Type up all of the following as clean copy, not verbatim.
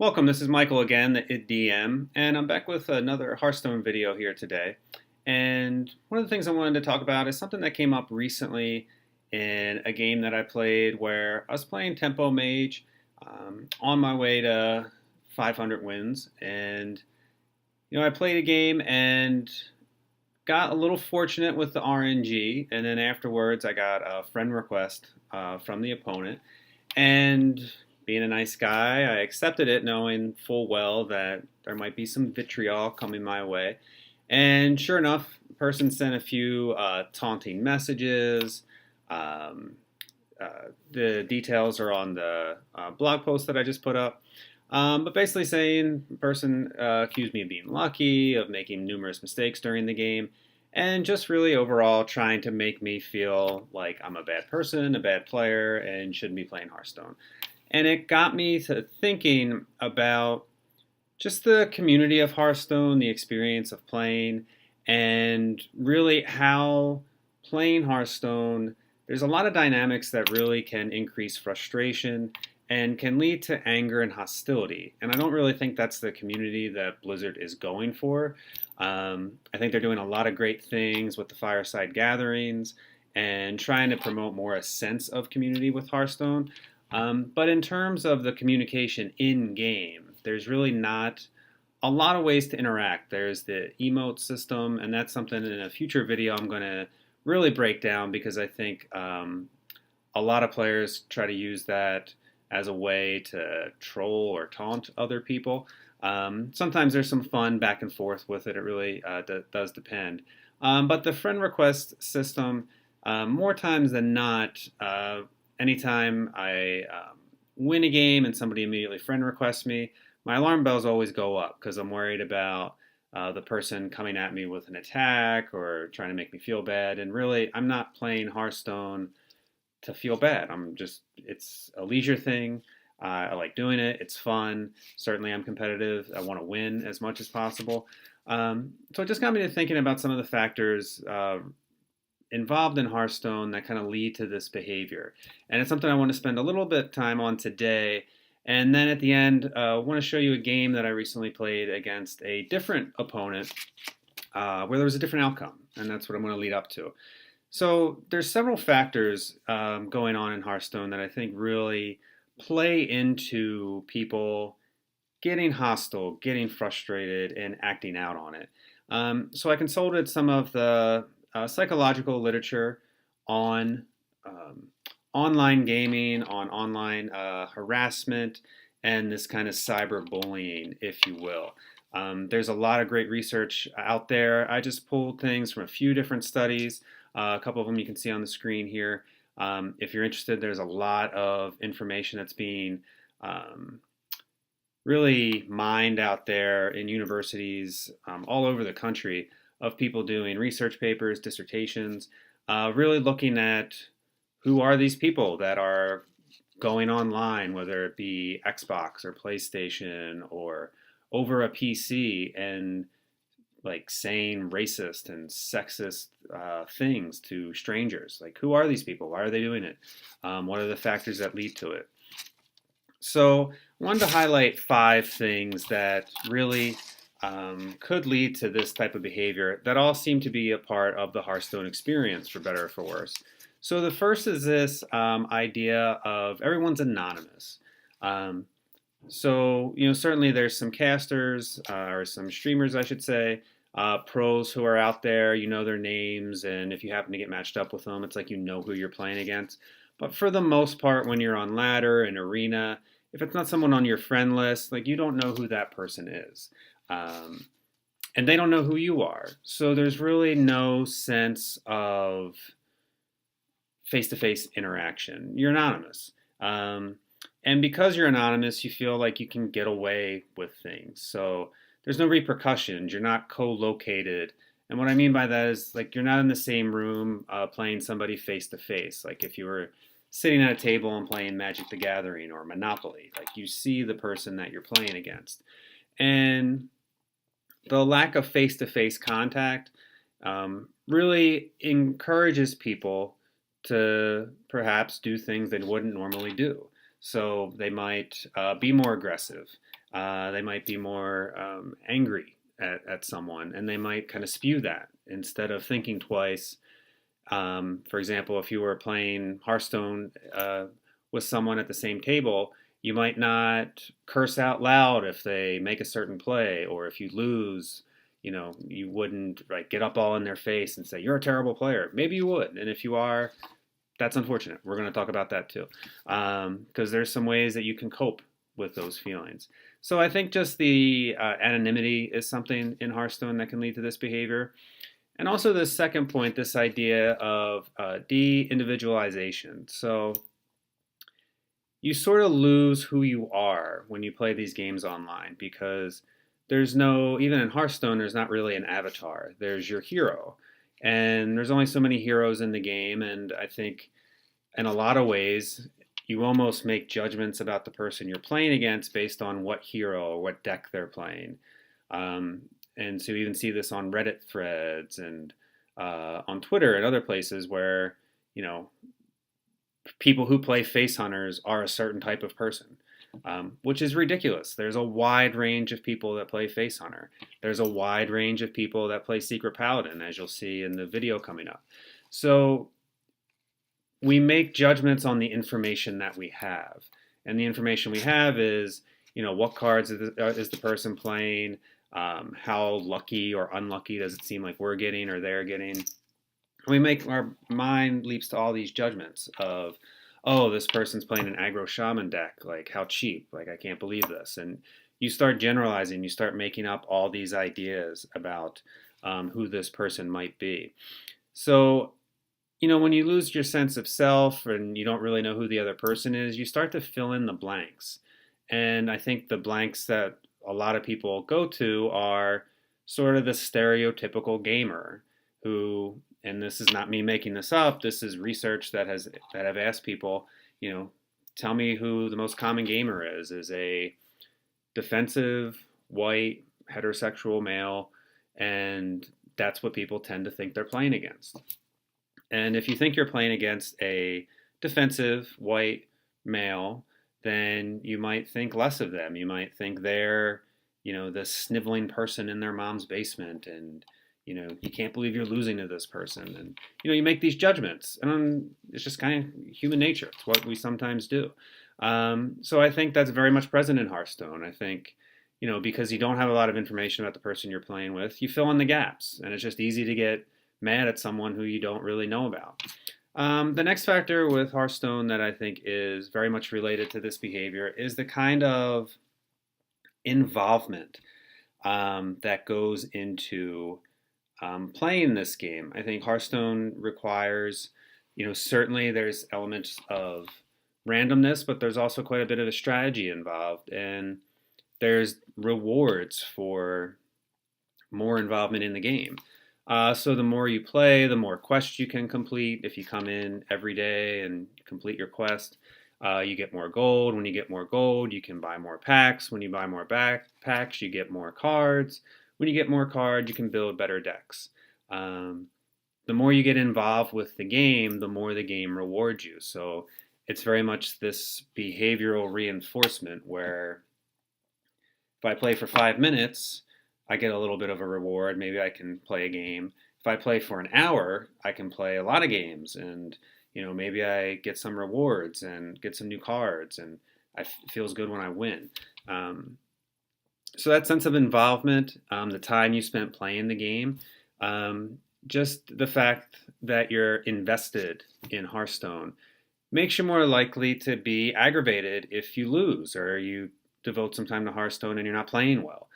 Welcome, this is Michael again, the IDDM, and I'm back with another Hearthstone video here today. And one of the things I wanted to talk about is something that came up recently in a game that I played where I was playing Tempo Mage on my way to 500 wins. And, I played a game and got a little fortunate with the RNG, and then afterwards I got a friend request from the opponent. And being a nice guy, I accepted it knowing full well that there might be some vitriol coming my way. And sure enough, the person sent a few taunting messages. Um, the details are on the blog post that I just put up. But basically saying the person accused me of being lucky, of making numerous mistakes during the game, and just really overall trying to make me feel like I'm a bad person, a bad player, and shouldn't be playing Hearthstone. And it got me to thinking about just the community of Hearthstone, the experience of playing, and really how playing Hearthstone, there's a lot of dynamics that really can increase frustration and can lead to anger and hostility. And I don't really think that's the community that Blizzard is going for. I think they're doing a lot of great things with the fireside gatherings and trying to promote more a sense of community with Hearthstone. But in terms of the communication in game, there's really not a lot of ways to interact. There's the emote system, and that's something in a future video I'm going to really break down because I think a lot of players try to use that as a way to troll or taunt other people. Sometimes there's some fun back and forth with it. It really does depend. But the friend request system, more times than not, anytime I win a game and somebody immediately friend requests me, my alarm bells always go up because I'm worried about the person coming at me with an attack or trying to make me feel bad. And really, I'm not playing Hearthstone to feel bad. It's a leisure thing. I like doing it. It's fun. Certainly, I'm competitive. I want to win as much as possible. So it just got me to thinking about some of the factors involved in Hearthstone that kind of lead to this behavior. And it's something I want to spend a little bit of time on today. And then at the end, I want to show you a game that I recently played against a different opponent where there was a different outcome. And that's what I'm going to lead up to. So there's several factors going on in Hearthstone that I think really play into people getting hostile, getting frustrated, and acting out on it. So I consulted some of the psychological literature on online gaming, on online harassment, and this kind of cyberbullying, if you will. There's a lot of great research out there. I just pulled things from a few different studies. A couple of them you can see on the screen here. If you're interested, there's a lot of information that's being really mined out there in universities all over the country of people doing research papers, dissertations, really looking at who are these people that are going online, whether it be Xbox or PlayStation or over a PC, and like saying racist and sexist things to strangers. Like, who are these people? Why are they doing it? What are the factors that lead to it? So I wanted to highlight 5 things that really could lead to this type of behavior that all seem to be a part of the Hearthstone experience, for better or for worse. So the first is this idea of everyone's anonymous. Certainly there's some casters or some streamers, I should say, pros who are out there. You know their names, and if you happen to get matched up with them, it's like you know who you're playing against. But for the most part, when you're on ladder and arena, if it's not someone on your friend list, like, you don't know who that person is. And they don't know who you are. So there's really no sense of face-to-face interaction. You're anonymous. And because you're anonymous, you feel like you can get away with things. So there's no repercussions. You're not co-located. And what I mean by that is, like, you're not in the same room playing somebody face-to-face. Like if you were sitting at a table and playing Magic the Gathering or Monopoly, like, you see the person that you're playing against. And the lack of face-to-face contact really encourages people to perhaps do things they wouldn't normally do. So they might be more aggressive. They might be more angry at someone, and they might kind of spew that instead of thinking twice. For example, if you were playing Hearthstone with someone at the same table, you might not curse out loud if they make a certain play, or if you lose, you wouldn't like get up all in their face and say you're a terrible player. Maybe you would, and if you are, that's unfortunate. We're going to talk about that too, because there's some ways that you can cope with those feelings. So I think just the anonymity is something in Hearthstone that can lead to this behavior. And also the second point, this idea of de-individualization. So you sort of lose who you are when you play these games online because there's no, even in Hearthstone, there's not really an avatar. There's your hero. And there's only so many heroes in the game. And I think in a lot of ways, you almost make judgments about the person you're playing against based on what hero or what deck they're playing. Um, and so you even see this on Reddit threads and on Twitter and other places where, you know, people who play face hunters are a certain type of person, which is ridiculous. There's a wide range of people that play face hunter. There's a wide range of people that play secret paladin, as you'll see in the video coming up. So we make judgments on the information that we have. And the information we have is, what cards is the person playing? How lucky or unlucky does it seem like we're getting or they're getting? We make our mind leaps to all these judgments of, oh, this person's playing an aggro shaman deck. Like, how cheap. Like, I can't believe this. And you start generalizing. You start making up all these ideas about who this person might be. So when you lose your sense of self and you don't really know who the other person is, you start to fill in the blanks. And I think the blanks that a lot of people go to are sort of the stereotypical gamer who, and this is not me making this up, this is research that I've asked people, tell me who the most common gamer is a defensive, white, heterosexual male, and that's what people tend to think they're playing against. And if you think you're playing against a defensive white male, then you might think less of them. You might think they're, this sniveling person in their mom's basement, and you can't believe you're losing to this person. And you make these judgments, and it's just kind of human nature. It's what we sometimes do. So I think that's very much present in Hearthstone. I think, because you don't have a lot of information about the person you're playing with, you fill in the gaps, and it's just easy to get mad at someone who you don't really know about. The next factor with Hearthstone that I think is very much related to this behavior is the kind of involvement that goes into playing this game. I think Hearthstone requires, certainly there's elements of randomness, but there's also quite a bit of a strategy involved, and there's rewards for more involvement in the game. So the more you play, the more quests you can complete. If you come in every day and complete your quest, you get more gold. When you get more gold, you can buy more packs. When you buy more packs, you get more cards. When you get more cards, you can build better decks. The more you get involved with the game, the more the game rewards you. So it's very much this behavioral reinforcement where if I play for 5 minutes, I get a little bit of a reward. Maybe I can play a game. If I play for an hour, I can play a lot of games, and maybe I get some rewards and get some new cards, and it feels good when I win. So that sense of involvement, the time you spent playing the game, just the fact that you're invested in Hearthstone makes you more likely to be aggravated if you lose or you devote some time to Hearthstone and you're not playing well.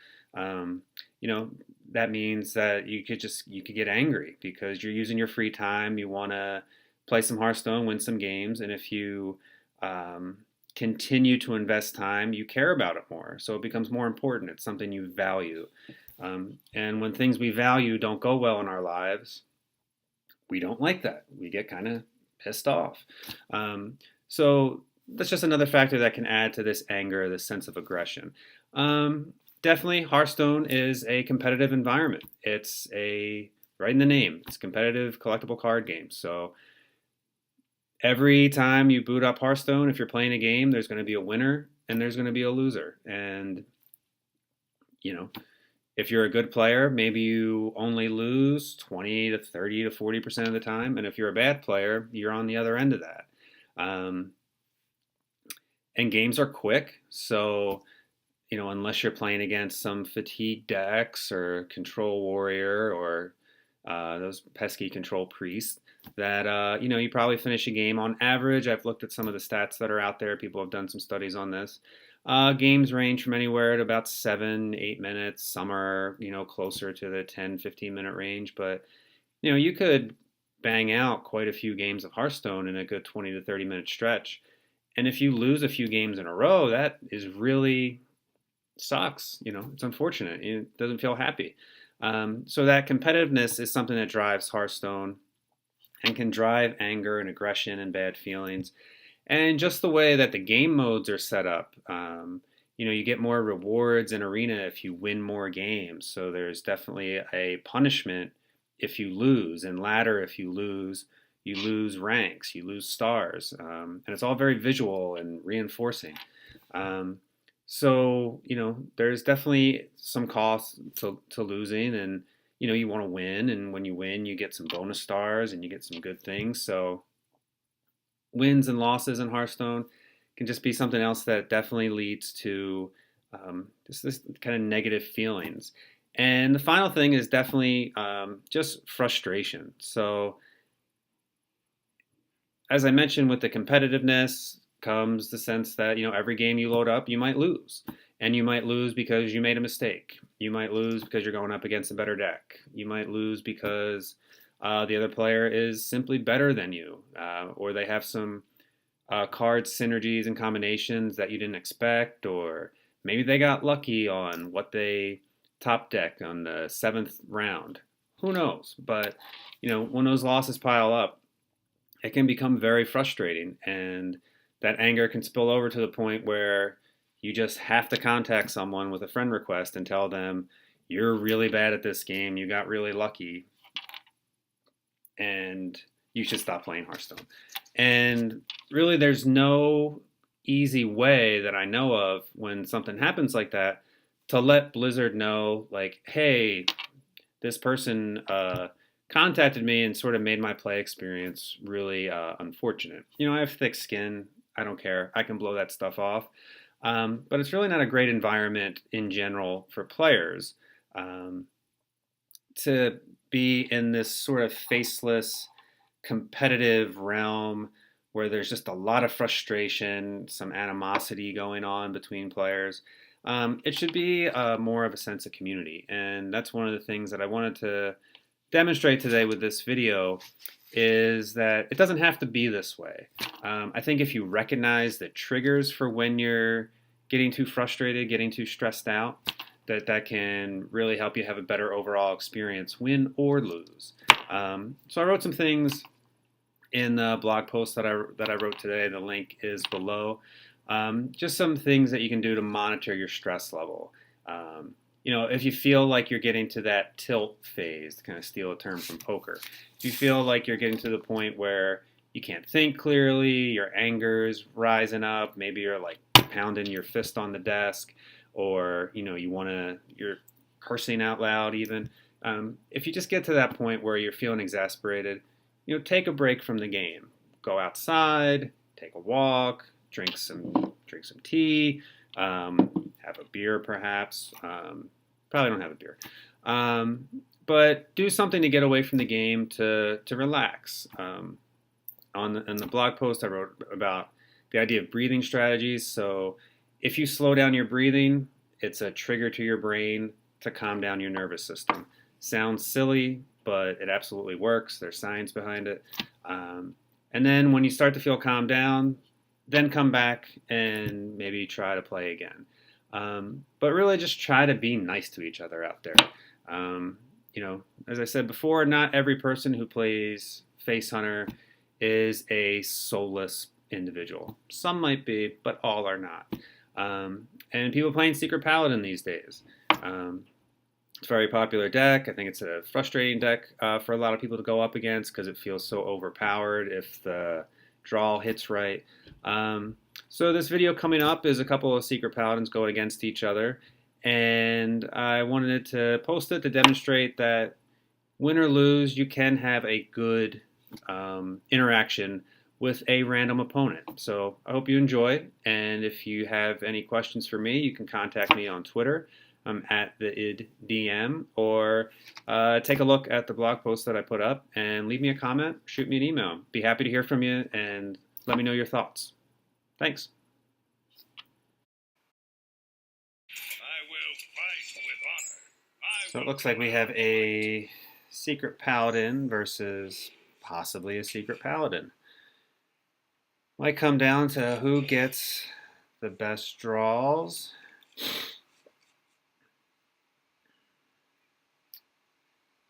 That means that you could get angry because you're using your free time. You want to play some Hearthstone, win some games, and if you continue to invest time, you care about it more. So it becomes more important. It's something you value. And when things we value don't go well in our lives, we don't like that. We get kind of pissed off. So that's just another factor that can add to this anger, this sense of aggression. Definitely, Hearthstone is a competitive environment. It's right in the name, it's a competitive collectible card game. So every time you boot up Hearthstone, if you're playing a game, there's going to be a winner and there's going to be a loser. And You know, if you're a good player, maybe you only lose 20 to 30 to 40% of the time. And if you're a bad player, you're on the other end of that. Um, and games are quick. So, unless you're playing against some fatigue decks or control warrior or those pesky control priests, that, you probably finish a game on average. I've looked at some of the stats that are out there. People have done some studies on this. Games range from anywhere to about 7, 8 minutes. Some are, closer to the 10, 15-minute range. But, you could bang out quite a few games of Hearthstone in a good 20 to 30-minute stretch. And if you lose a few games in a row, that is really sucks. It's unfortunate. It doesn't feel happy. So that competitiveness is something that drives Hearthstone and can drive anger and aggression and bad feelings. And just the way that the game modes are set up, you get more rewards in Arena if you win more games. So there's definitely a punishment if you lose. In Ladder, if you lose ranks, you lose stars. And it's all very visual and reinforcing. So, there's definitely some cost to losing, and, you want to win. And when you win, you get some bonus stars and you get some good things. So, wins and losses in Hearthstone can just be something else that definitely leads to just this kind of negative feelings. And the final thing is definitely just frustration. So, as I mentioned, with the competitiveness comes the sense that, every game you load up, you might lose. And you might lose because you made a mistake. You might lose because you're going up against a better deck. You might lose because the other player is simply better than you, or they have some card synergies and combinations that you didn't expect, or maybe they got lucky on what they top deck on the 7th round. Who knows? But, when those losses pile up, it can become very frustrating, and that anger can spill over to the point where you just have to contact someone with a friend request and tell them, you're really bad at this game, you got really lucky, and you should stop playing Hearthstone. And really, there's no easy way that I know of when something happens like that to let Blizzard know, like, hey, this person contacted me and sort of made my play experience really unfortunate. I have thick skin. I don't care. I can blow that stuff off. But it's really not a great environment in general for players to be in this sort of faceless, competitive realm where there's just a lot of frustration, some animosity going on between players. It should be more of a sense of community. And that's one of the things that I wanted to demonstrate today with this video, is that it doesn't have to be this way. I think if you recognize the triggers for when you're getting too frustrated, getting too stressed out, that can really help you have a better overall experience, win or lose. So I wrote some things in the blog post that I wrote today. The link is below. Just some things that you can do to monitor your stress level. If you feel like you're getting to that tilt phase, to kind of steal a term from poker, if you feel like you're getting to the point where you can't think clearly, your anger's rising up, maybe you're like pounding your fist on the desk, or you're cursing out loud even. If you just get to that point where you're feeling exasperated, take a break from the game. Go outside, take a walk, drink some tea, have a beer perhaps. Probably don't have a beer. But do something to get away from the game to relax. In the blog post I wrote about the idea of breathing strategies. So if you slow down your breathing, it's a trigger to your brain to calm down your nervous system. Sounds silly, but it absolutely works. There's science behind it. And then when you start to feel calmed down, then come back and maybe try to play again. But really just try to be nice to each other out there. As I said before, not every person who plays Face Hunter is a soulless individual. Some might be, but all are not. And people playing Secret Paladin these days. It's a very popular deck. I think it's a frustrating deck for a lot of people to go up against because it feels so overpowered if the draw hits right. So this video coming up is a couple of Secret Paladins going against each other. and I wanted to post it to demonstrate that win or lose, you can have a good interaction with a random opponent. So I hope you enjoy, and if you have any questions for me, you can contact me on Twitter. I'm at the IDDM, or take a look at the blog post that I put up and leave me a comment, shoot me an email. Be happy to hear from you and let me know your thoughts. Thanks. So it looks like we have a secret paladin versus possibly a secret paladin. Might come down to who gets the best draws.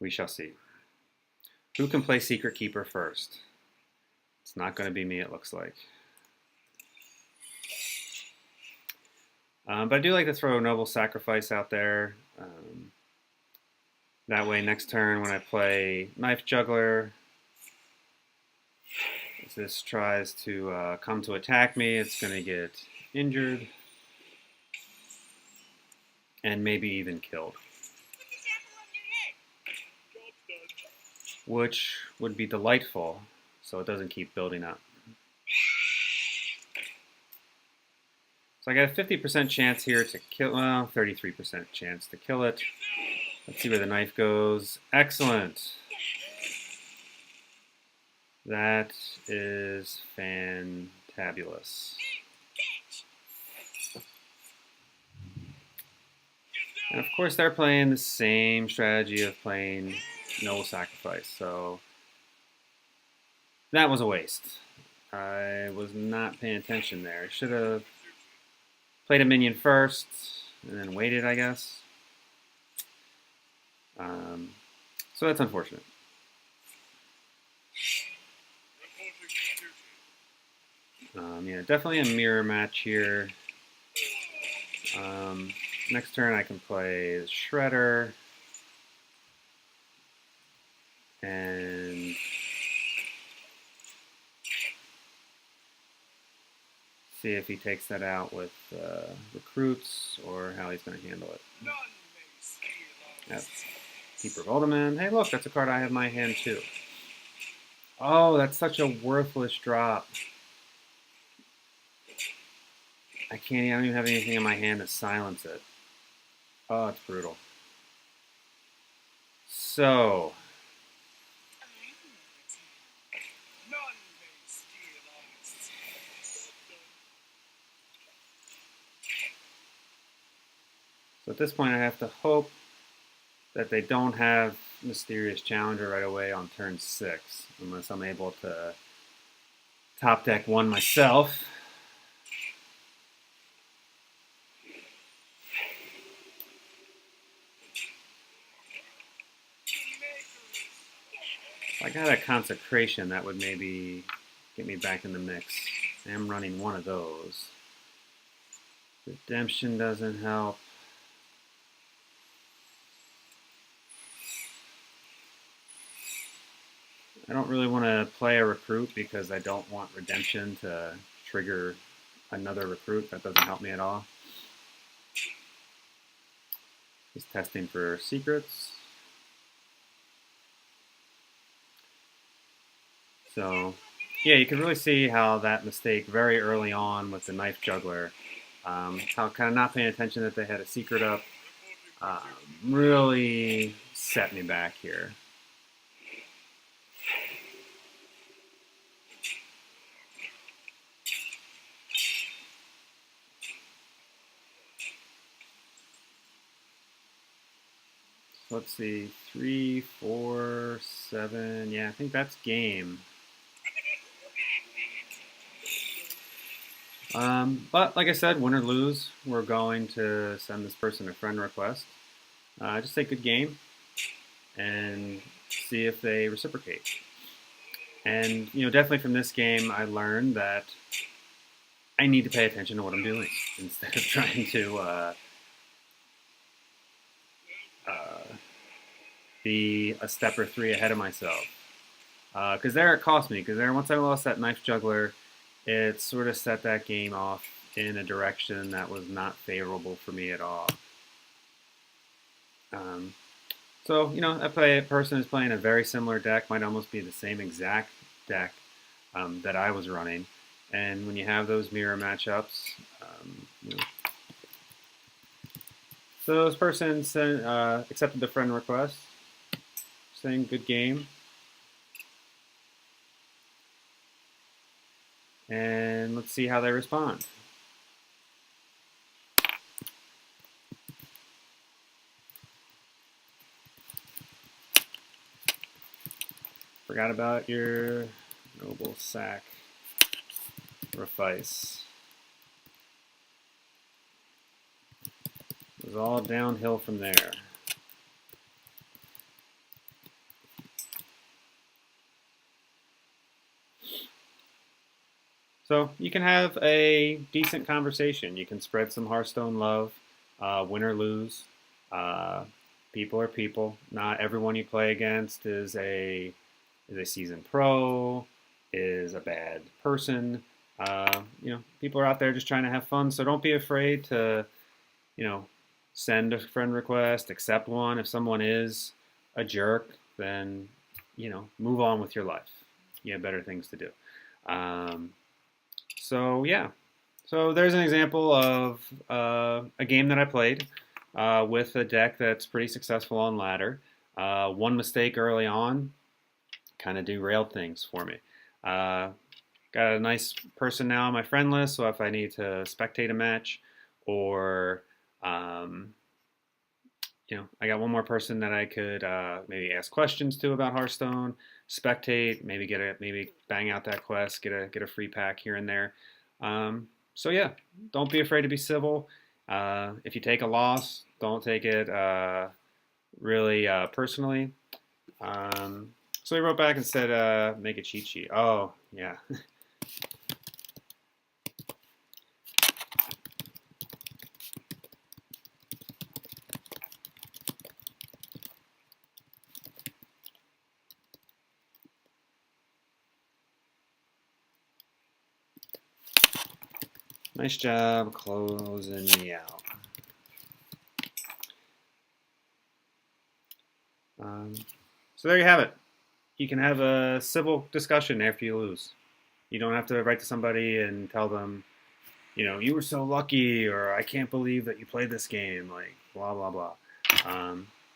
We shall see. Who can play Secret Keeper first? It's not going to be me, it looks like. But I do like to throw Noble Sacrifice out there. That way, next turn when I play Knife Juggler, if this tries to come to attack me, it's going to get injured and maybe even killed, which would be delightful so it doesn't keep building up. So I got a 50% chance here to kill, well, 33% chance to kill it. Let's see where the knife goes. Excellent. That is fantabulous. And of course they're playing the same strategy of playing Noble Sacrifice, so that was a waste. I was not paying attention there. I should have played a minion first and then waited, I guess. So that's unfortunate. Yeah, definitely a mirror match here. Next turn I can play Shredder and see if he takes that out with recruits or how he's going to handle it. That's Keeper of Ultimate. Hey, look, that's a card I have in my hand too. Oh, that's such a worthless drop. I don't even have anything in my hand to silence it. Oh, it's brutal. So, at this point I have to hope that they don't have Mysterious Challenger right away on turn 6, unless I'm able to top deck one myself. If I got a Consecration, that would maybe get me back in the mix. I am running one of those. Redemption doesn't help. I don't really want to play a recruit because I don't want Redemption to trigger another recruit. That doesn't help me at all. Just testing for secrets. So, yeah, you can really see how that mistake very early on with the Knife Juggler, how kind of not paying attention that they had a secret up, really set me back here. Let's see, 3, 4, 7. Yeah, I think that's game. But like I said, win or lose, we're going to send this person a friend request. Just say good game and see if they reciprocate. And definitely from this game, I learned that I need to pay attention to what I'm doing instead of trying to be a step or 3 ahead of myself. Because there it cost me. Because there, once I lost that Knife Juggler, it sort of set that game off in a direction that was not favorable for me at all. Um, so, that person is playing a very similar deck, might almost be the same exact deck that I was running. And when you have those mirror matchups, so this person accepted the friend request, saying good game. And let's see how they respond. Forgot about your noble sacrifice. It was all downhill from there. So you can have a decent conversation. You can spread some Hearthstone love, win or lose. Uh, People are people. Not everyone you play against is a seasoned pro, is a bad person. People are out there just trying to have fun. So don't be afraid to, you know, send a friend request, accept one. If someone is a jerk, then move on with your life. You have better things to do. Um, so yeah, so there's an example of a game that I played with a deck that's pretty successful on ladder. One mistake early on kind of derailed things for me. Uh, Got a nice person now on my friend list, so if I need to spectate a match, or um, I got one more person that I could maybe ask questions to about Hearthstone, spectate, maybe bang out that quest, get a free pack here and there. So yeah, don't be afraid to be civil. If you take a loss, don't take it really personally. So he wrote back and said, make a cheat sheet. Oh yeah. Nice job closing me out. So there you have it. You can have a civil discussion after you lose. You don't have to write to somebody and tell them, you were so lucky, or I can't believe that you played this game, like blah blah blah.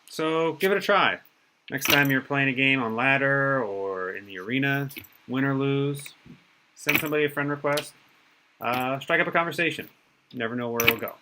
So give it a try. Next time you're playing a game on ladder or in the arena, win or lose, send somebody a friend request. Strike up a conversation. You never know where it'll go.